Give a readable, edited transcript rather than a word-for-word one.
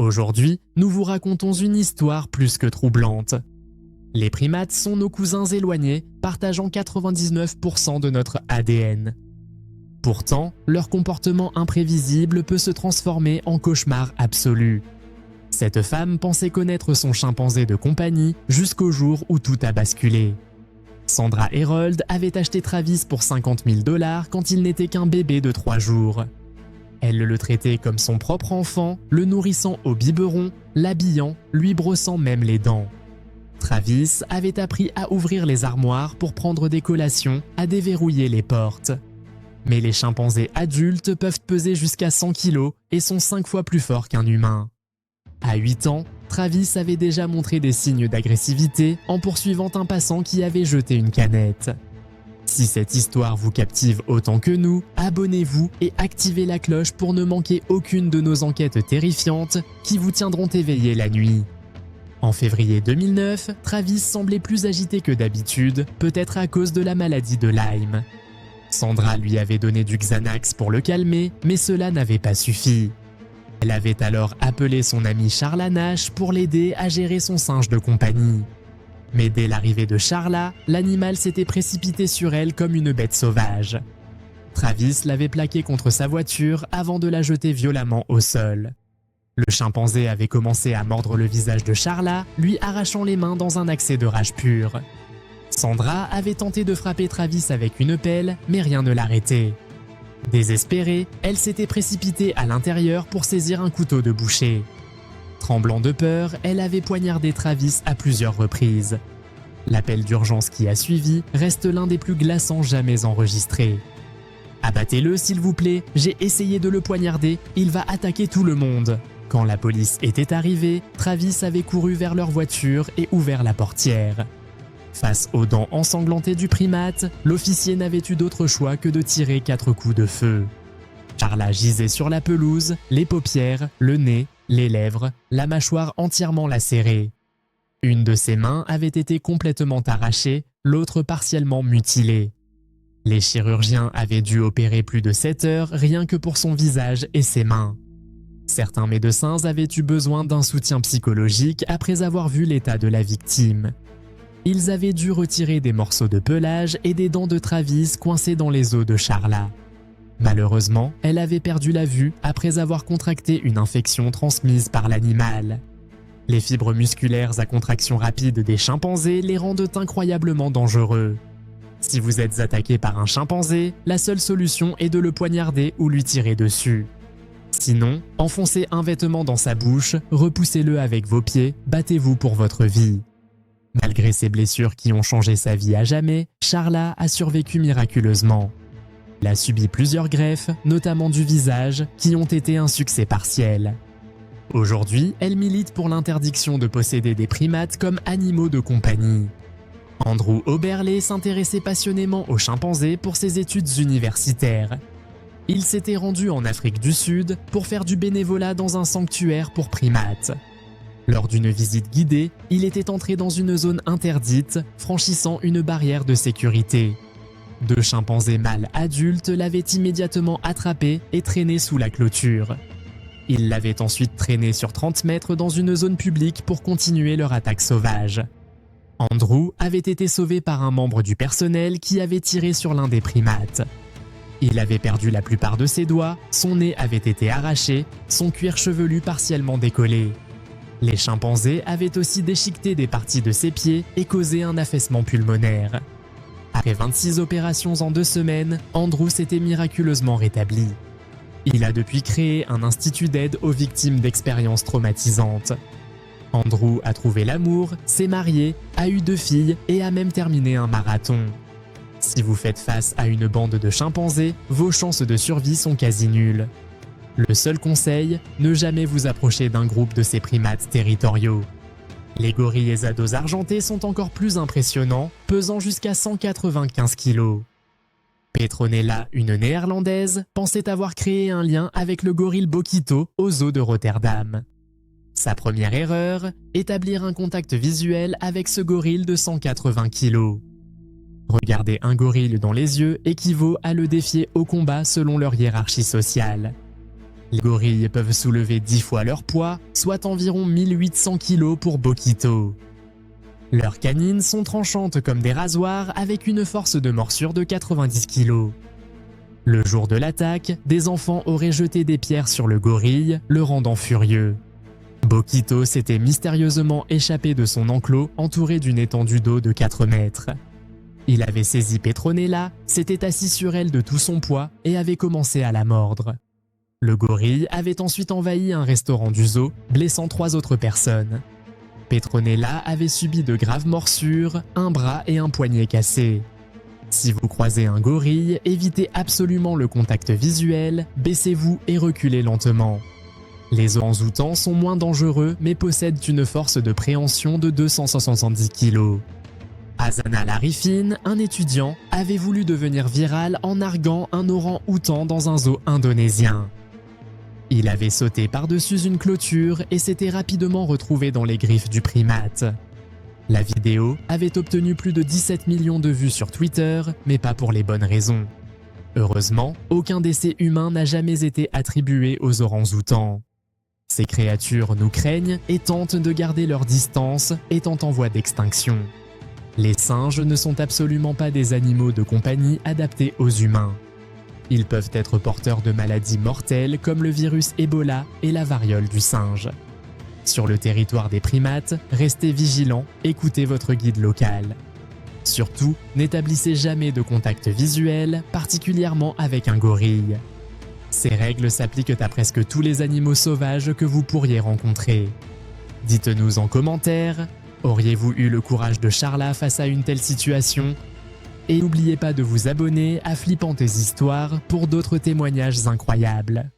Aujourd'hui, nous vous racontons une histoire plus que troublante. Les primates sont nos cousins éloignés, partageant 99% de notre ADN. Pourtant, leur comportement imprévisible peut se transformer en cauchemar absolu. Cette femme pensait connaître son chimpanzé de compagnie jusqu'au jour où tout a basculé. Sandra Herold avait acheté Travis pour $50 000 quand il n'était qu'un bébé de 3 jours. Elle le traitait comme son propre enfant, le nourrissant au biberon, l'habillant, lui brossant même les dents. Travis avait appris à ouvrir les armoires pour prendre des collations, à déverrouiller les portes. Mais les chimpanzés adultes peuvent peser jusqu'à 100 kg et sont 5 fois plus forts qu'un humain. À 8 ans, Travis avait déjà montré des signes d'agressivité en poursuivant un passant qui avait jeté une canette. Si cette histoire vous captive autant que nous, abonnez-vous et activez la cloche pour ne manquer aucune de nos enquêtes terrifiantes qui vous tiendront éveillés la nuit. En février 2009, Travis semblait plus agité que d'habitude, peut-être à cause de la maladie de Lyme. Sandra lui avait donné du Xanax pour le calmer, mais cela n'avait pas suffi. Elle avait alors appelé son ami Charla Nash pour l'aider à gérer son singe de compagnie. Mais dès l'arrivée de Charla, l'animal s'était précipité sur elle comme une bête sauvage. Travis l'avait plaquée contre sa voiture avant de la jeter violemment au sol. Le chimpanzé avait commencé à mordre le visage de Charla, lui arrachant les mains dans un accès de rage pure. Sandra avait tenté de frapper Travis avec une pelle, mais rien ne l'arrêtait. Désespérée, elle s'était précipitée à l'intérieur pour saisir un couteau de boucher. Tremblant de peur, elle avait poignardé Travis à plusieurs reprises. L'appel d'urgence qui a suivi reste l'un des plus glaçants jamais enregistrés. « Abattez-le s'il vous plaît, j'ai essayé de le poignarder, il va attaquer tout le monde !» Quand la police était arrivée, Travis avait couru vers leur voiture et ouvert la portière. Face aux dents ensanglantées du primate, l'officier n'avait eu d'autre choix que de tirer 4 coups de feu. Charla gisait sur la pelouse, les paupières, le nez, les lèvres, la mâchoire entièrement lacérée. Une de ses mains avait été complètement arrachée, l'autre partiellement mutilée. Les chirurgiens avaient dû opérer plus de 7 heures rien que pour son visage et ses mains. Certains médecins avaient eu besoin d'un soutien psychologique après avoir vu l'état de la victime. Ils avaient dû retirer des morceaux de pelage et des dents de Travis coincées dans les os de Charla. Malheureusement, elle avait perdu la vue après avoir contracté une infection transmise par l'animal. Les fibres musculaires à contraction rapide des chimpanzés les rendent incroyablement dangereux. Si vous êtes attaqué par un chimpanzé, la seule solution est de le poignarder ou lui tirer dessus. Sinon, enfoncez un vêtement dans sa bouche, repoussez-le avec vos pieds, battez-vous pour votre vie. Malgré ses blessures qui ont changé sa vie à jamais, Charla a survécu miraculeusement. Elle a subi plusieurs greffes, notamment du visage, qui ont été un succès partiel. Aujourd'hui, elle milite pour l'interdiction de posséder des primates comme animaux de compagnie. Andrew Oberle s'intéressait passionnément aux chimpanzés pour ses études universitaires. Il s'était rendu en Afrique du Sud pour faire du bénévolat dans un sanctuaire pour primates. Lors d'une visite guidée, il était entré dans une zone interdite, franchissant une barrière de sécurité. 2 chimpanzés mâles adultes l'avaient immédiatement attrapé et traîné sous la clôture. Ils l'avaient ensuite traîné sur 30 mètres dans une zone publique pour continuer leur attaque sauvage. Andrew avait été sauvé par un membre du personnel qui avait tiré sur l'un des primates. Il avait perdu la plupart de ses doigts, son nez avait été arraché, son cuir chevelu partiellement décollé. Les chimpanzés avaient aussi déchiqueté des parties de ses pieds et causé un affaissement pulmonaire. Après 26 opérations en 2 semaines, Andrew s'était miraculeusement rétabli. Il a depuis créé un institut d'aide aux victimes d'expériences traumatisantes. Andrew a trouvé l'amour, s'est marié, a eu 2 filles et a même terminé un marathon. Si vous faites face à une bande de chimpanzés, vos chances de survie sont quasi nulles. Le seul conseil, ne jamais vous approcher d'un groupe de ces primates territoriaux. Les gorilles à dos argentés sont encore plus impressionnants, pesant jusqu'à 195 kg. Petronella, une néerlandaise, pensait avoir créé un lien avec le gorille Bokito au zoo de Rotterdam. Sa première erreur, établir un contact visuel avec ce gorille de 180 kg. Regarder un gorille dans les yeux équivaut à le défier au combat selon leur hiérarchie sociale. Les gorilles peuvent soulever 10 fois leur poids, soit environ 1800 kg pour Bokito. Leurs canines sont tranchantes comme des rasoirs avec une force de morsure de 90 kg. Le jour de l'attaque, des enfants auraient jeté des pierres sur le gorille, le rendant furieux. Bokito s'était mystérieusement échappé de son enclos entouré d'une étendue d'eau de 4 mètres. Il avait saisi Petronella, s'était assis sur elle de tout son poids et avait commencé à la mordre. Le gorille avait ensuite envahi un restaurant du zoo, blessant 3 autres personnes. Petronella avait subi de graves morsures, un bras et un poignet cassés. Si vous croisez un gorille, évitez absolument le contact visuel, baissez-vous et reculez lentement. Les orang-outans sont moins dangereux mais possèdent une force de préhension de 270 kg. Hasanal Arifin, un étudiant, avait voulu devenir viral en narguant un orang-outan dans un zoo indonésien. Il avait sauté par-dessus une clôture et s'était rapidement retrouvé dans les griffes du primate. La vidéo avait obtenu plus de 17 millions de vues sur Twitter, mais pas pour les bonnes raisons. Heureusement, aucun décès humain n'a jamais été attribué aux orang-outans. Ces créatures nous craignent et tentent de garder leur distance, étant en voie d'extinction. Les singes ne sont absolument pas des animaux de compagnie adaptés aux humains. Ils peuvent être porteurs de maladies mortelles comme le virus Ebola et la variole du singe. Sur le territoire des primates, restez vigilants, écoutez votre guide local. Surtout, n'établissez jamais de contact visuel, particulièrement avec un gorille. Ces règles s'appliquent à presque tous les animaux sauvages que vous pourriez rencontrer. Dites-nous en commentaire, auriez-vous eu le courage de Charla face à une telle situation? Et n'oubliez pas de vous abonner à Flippantes Histoires pour d'autres témoignages incroyables.